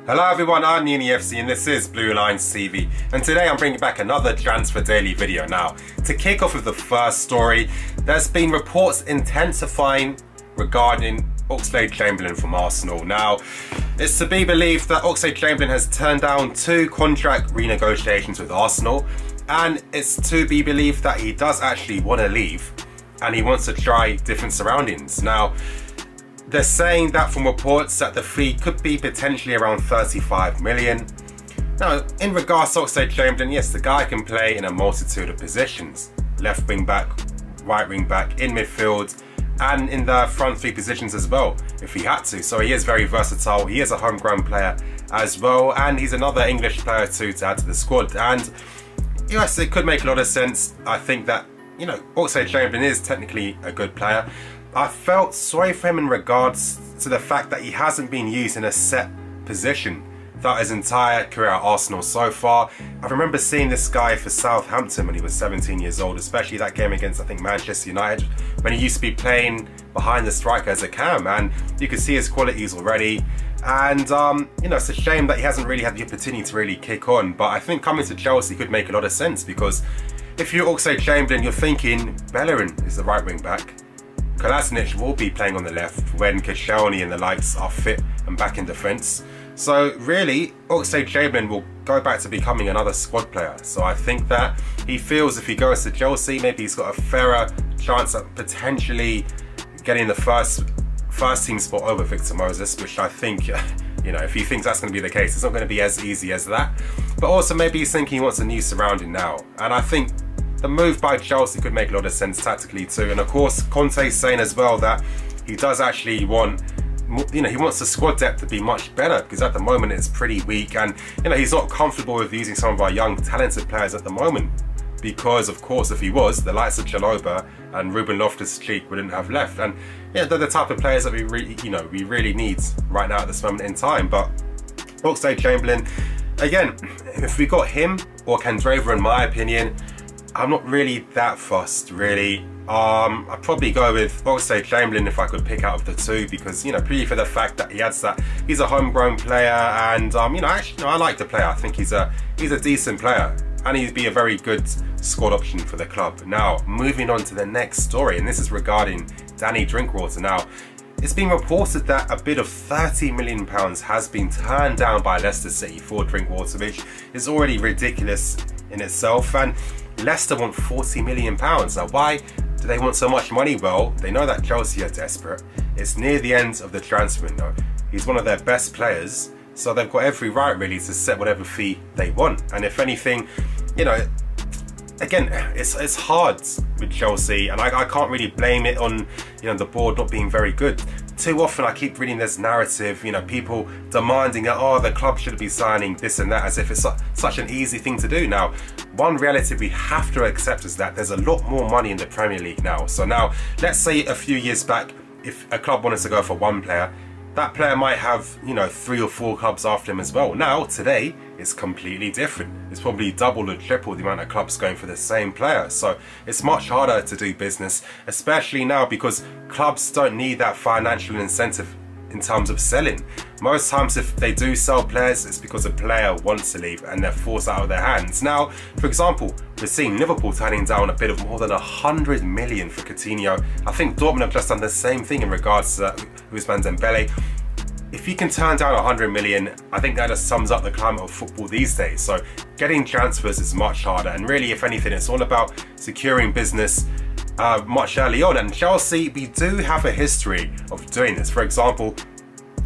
Hello everyone, I'm Uni FC and this is Blue Lines TV, and today I'm bringing back another Transfer Daily video. Now, to kick off with the first story, there's been reports intensifying regarding Alex Chamberlain from Arsenal. Now, it's to be believed that Alex Chamberlain has turned down 2 contract renegotiations with Arsenal, and it's to be believed that he does actually want to leave and he wants to try different surroundings. Now, they're saying that from reports that the fee could be potentially around 35 million. Now, in regards to Alex Chamberlain, yes, the guy can play in a multitude of positions. Left wing back, right wing back, in midfield, and in the front 3 positions as well, if he had to. So he is very versatile. He is a homegrown player as well, and he's another English player too to add to the squad. And yes, it could make a lot of sense. I think that, you know, Alex Chamberlain is technically a good player. I felt sorry for him in regards to the fact that he hasn't been used in a set position throughout his entire career at Arsenal so far. I remember seeing this guy for Southampton when he was 17 years old, especially that game against, I think, Manchester United, when he used to be playing behind the striker as a cam, and you could see his qualities already. And you know, it's a shame that he hasn't really had the opportunity to really kick on, but I think coming to Chelsea could make a lot of sense, because if you're Alex Chamberlain, you're thinking Bellerin is the right wing back. Kolasinac will be playing on the left when Koscielny and the likes are fit and back in defence. So really, Alex Chamberlain will go back to becoming another squad player. So I think that he feels if he goes to Chelsea, maybe he's got a fairer chance at potentially getting the first team spot over Victor Moses, which I think, you know, if he thinks that's going to be the case, it's not going to be as easy as that. But also maybe he's thinking he wants a new surrounding now. And I think the move by Chelsea could make a lot of sense tactically too. And of course, Conte's saying as well that he does actually want, you know, he wants the squad depth to be much better, because at the moment it's pretty weak, and you know, he's not comfortable with using some of our young talented players at the moment, because of course if he was, the likes of Chalobah and Ruben Loftus-Cheek wouldn't have left. And yeah, they're the type of players that we really need right now at this moment in time. But Alex Chamberlain, again, if we got him or Candreva, in my opinion, I'm not really that fussed, really. I'd probably go with Alex Chamberlain if I could pick out of the 2, because, you know, purely for the fact that he adds that he's a homegrown player, and you know, actually, I like the player. I think he's a decent player, and he'd be a very good squad option for the club. Now, moving on to the next story, and this is regarding Danny Drinkwater. Now, it's been reported that a bid of £30 million has been turned down by Leicester City for Drinkwater, which is already ridiculous in itself. And Leicester want £40 million. Now, why do they want so much money? Well, they know that Chelsea are desperate. It's near the end of the transfer window. He's one of their best players, so they've got every right really to set whatever fee they want. And if anything, you know, again, it's hard with Chelsea, and I can't really blame it on, you know, the board not being very good. Too often I keep reading this narrative, you know, people demanding that, oh, the club should be signing this and that, as if it's such an easy thing to do. Now, one reality we have to accept is that there's a lot more money in the Premier League now. So now, let's say a few years back, if a club wanted to go for one player, that player might have, you know, 3 or 4 clubs after him as well. Now, today, it's completely different. It's probably double or triple the amount of clubs going for the same player. So it's much harder to do business, especially now, because clubs don't need that financial incentive in terms of selling. Most times if they do sell players, it's because a player wants to leave and they're forced out of their hands. Now, for example, we're seeing Liverpool turning down a bid of more than 100 million for Coutinho. I think Dortmund have just done the same thing in regards to Ousmane Dembele. If you can turn down 100 million, I think that just sums up the climate of football these days. So getting transfers is much harder, and really, if anything, it's all about securing business much early on. And Chelsea, we do have a history of doing this. For example,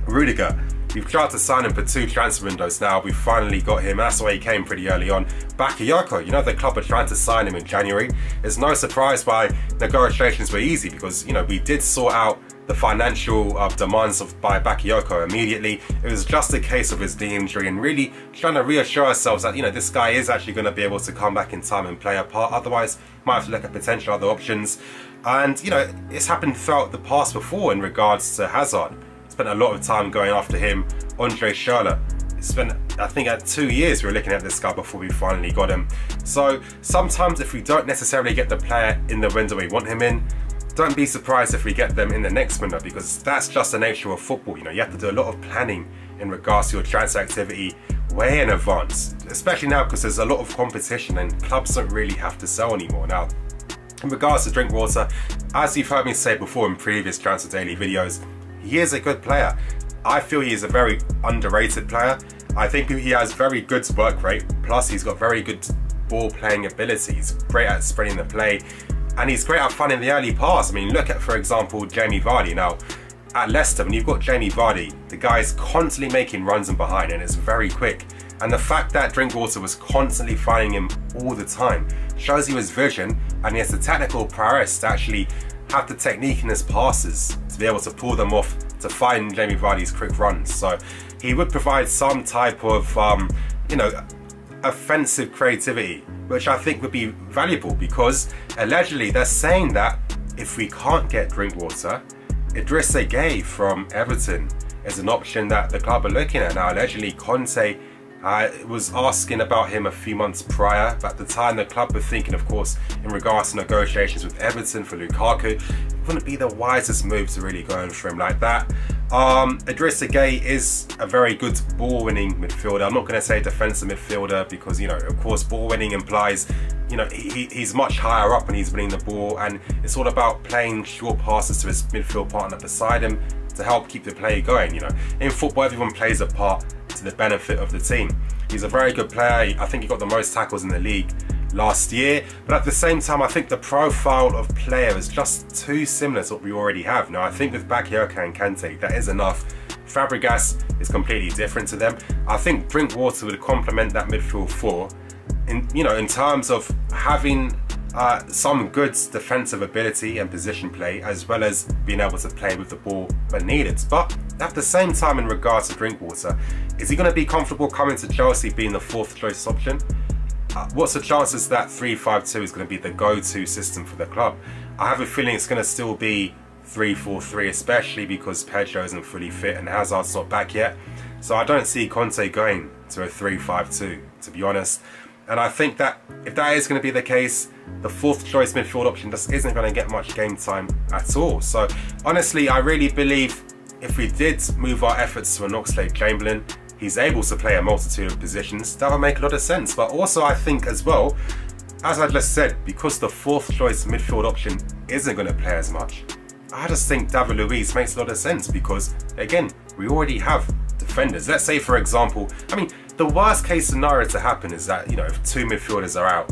Rudiger, we've tried to sign him for 2 transfer windows now. We finally got him. That's why he came pretty early on. Bakayoko, you know, the club are trying to sign him in January. It's no surprise why negotiations were easy, because, you know, we did sort out the financial demands by Bakayoko immediately. It was just a case of his knee injury, and really trying to reassure ourselves that, you know, this guy is actually going to be able to come back in time and play a part. Otherwise, might have to look at potential other options. And, you know, it's happened throughout the past before in regards to Hazard. Spent a lot of time going after him. Andre Schürrle, spent, I think, at 2 years we were looking at this guy before we finally got him. So sometimes if we don't necessarily get the player in the window we want him in, don't be surprised if we get them in the next window, because that's just the nature of football. You know, you have to do a lot of planning in regards to your transfer activity way in advance, especially now because there's a lot of competition and clubs don't really have to sell anymore. Now, in regards to Drinkwater, as you've heard me say before in previous Transfer Daily videos, he is a good player. I feel he is a very underrated player. I think he has very good work rate, plus he's got very good ball playing ability. He's great at spreading the play, and he's great at finding the early pass. I mean, look at, for example, Jamie Vardy. Now, at Leicester, when you've got Jamie Vardy, the guy's constantly making runs and behind, and it's very quick. And the fact that Drinkwater was constantly finding him all the time shows you his vision, and he has the technical prowess to actually have the technique in his passes to be able to pull them off to find Jamie Vardy's quick runs. So he would provide some type of, you know, offensive creativity, which I think would be valuable, because allegedly they're saying that if we can't get Drinkwater, Idrissa Gueye from Everton is an option that the club are looking at. Now, allegedly Conte was asking about him a few months prior, but at the time the club were thinking, of course, in regards to negotiations with Everton for Lukaku, it wouldn't be the wisest move to really go in for him like that. Idrissa Gueye is a very good ball-winning midfielder. I'm not going to say defensive midfielder because, you know, of course, ball-winning implies, you know, he's much higher up when he's winning the ball, and it's all about playing short passes to his midfield partner beside him to help keep the play going. You know, in football, everyone plays a part to the benefit of the team. He's a very good player. I think he got the most tackles in the league last year, but at the same time I think the profile of player is just too similar to what we already have. Now, I think with Bakayoko and Kante, that is enough. Fabregas is completely different to them. I think Drinkwater would complement that midfield four in, you know, in terms of having some good defensive ability and position play, as well as being able to play with the ball when needed. But at the same time, in regards to Drinkwater, is he going to be comfortable coming to Chelsea being the fourth choice option? What's the chances that 3-5-2 is going to be the go-to system for the club? I have a feeling it's going to still be 3-4-3, especially because Pedro isn't fully fit and Hazard's not back yet. So I don't see Conte going to a 3-5-2, to be honest. And I think that if that is going to be the case, the fourth choice midfield option just isn't going to get much game time at all. So honestly, I really believe if we did move our efforts to an Alex Chamberlain, he's able to play a multitude of positions, that would make a lot of sense. But also I think as well, as I just said, because the fourth choice midfield option isn't going to play as much, I just think David Luiz makes a lot of sense, because again, we already have defenders. Let's say, for example, I mean, the worst case scenario to happen is that, you know, if two midfielders are out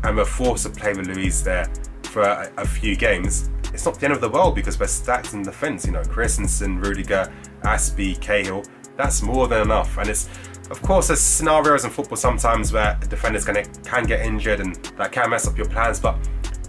and we're forced to play with Luiz there for a few games, it's not the end of the world, because we're stacked in defence. You know, Christensen, Rudiger, Aspie, Cahill, that's more than enough. And it's, of course, there's scenarios in football sometimes where defenders can get injured and that can mess up your plans, but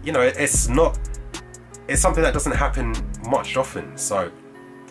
you know, it's something that doesn't happen much often. So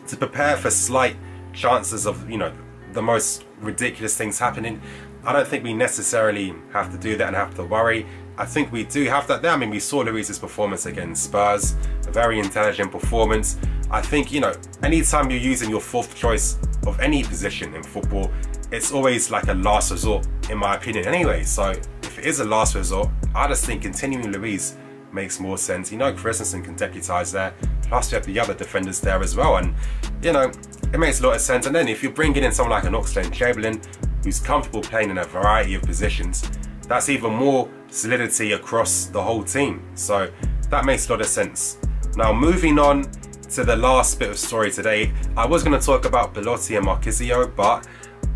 to prepare for slight chances of, you know, the most ridiculous things happening, I don't think we necessarily have to do that and have to worry. I think we do have that there. I mean, we saw Luiz's performance against Spurs, a very intelligent performance. I think, you know, anytime you're using your fourth choice of any position in football, it's always like a last resort, in my opinion anyway. So if it is a last resort, I just think continuing Luiz makes more sense. You know, Christensen can deputise there, plus you have the other defenders there as well, and you know, it makes a lot of sense. And then if you're bringing in someone like an Alex Chamberlain, who's comfortable playing in a variety of positions, that's even more solidity across the whole team. So that makes a lot of sense. Now, moving on to the last bit of story today, I was going to talk about Belotti and Marquisio, but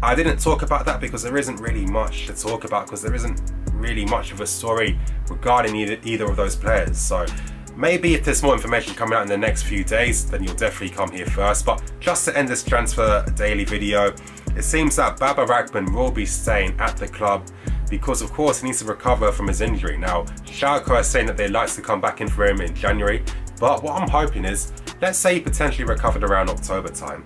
I didn't talk about that because there isn't really much to talk about, because there isn't really much of a story regarding either of those players. So maybe if there's more information coming out in the next few days, then you'll definitely come here first. But just to end this Transfer Daily video, it seems that Baba Ragman will be staying at the club because, of course, he needs to recover from his injury. Now, Schalke are saying that they'd like to come back in for him in January, but what I'm hoping is, let's say he potentially recovered around October time.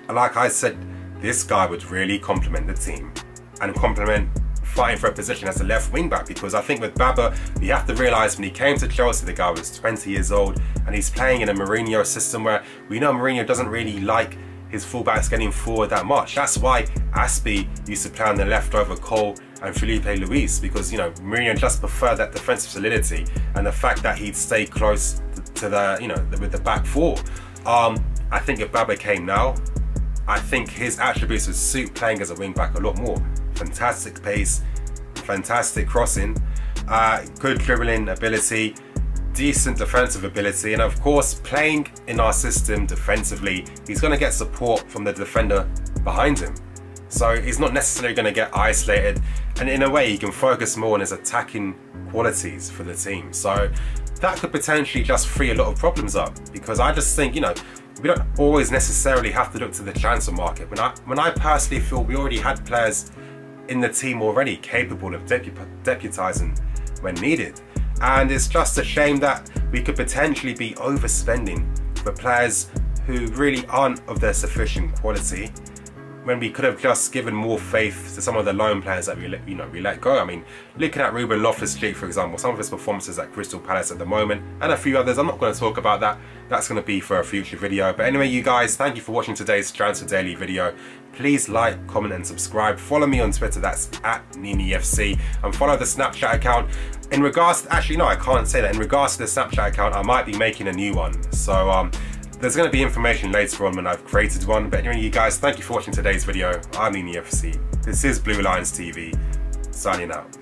Like I said, this guy would really complement the team and complement fighting for a position as a left wing back, because I think with Baba, you have to realise when he came to Chelsea, the guy was 20 years old and he's playing in a Mourinho system where we know Mourinho doesn't really like his fullbacks getting forward that much. That's why Aspie used to play on the left over Cole and Felipe Luis, because, you know, Mourinho just preferred that defensive solidity and the fact that he'd stay close to the, you know, with the back four. I think if Baba came now, I think his attributes would suit playing as a wing back a lot more. Fantastic pace, fantastic crossing, good dribbling ability, decent defensive ability, and of course playing in our system defensively, he's going to get support from the defender behind him. So he's not necessarily going to get isolated, and in a way he can focus more on his attacking qualities for the team. So that could potentially just free a lot of problems up, because I just think, you know, we don't always necessarily have to look to the transfer market. When I personally feel we already had players in the team already capable of deputizing when needed. And it's just a shame that we could potentially be overspending for players who really aren't of their sufficient quality, when we could have just given more faith to some of the loan players that we let go. I mean, looking at Ruben Loftus-Cheek, for example, some of his performances at Crystal Palace at the moment, and a few others, I'm not going to talk about that. That's going to be for a future video. But anyway, you guys, thank you for watching today's Transfer Daily video. Please like, comment and subscribe. Follow me on Twitter, that's @NiniFC, and follow the Snapchat account. In regards to, actually no, I can't say that. In regards to the Snapchat account, I might be making a new one. So there's going to be information later on when I've created one. But anyway, you guys, thank you for watching today's video. I'm NiniFC. This is Blue Lions TV, signing out.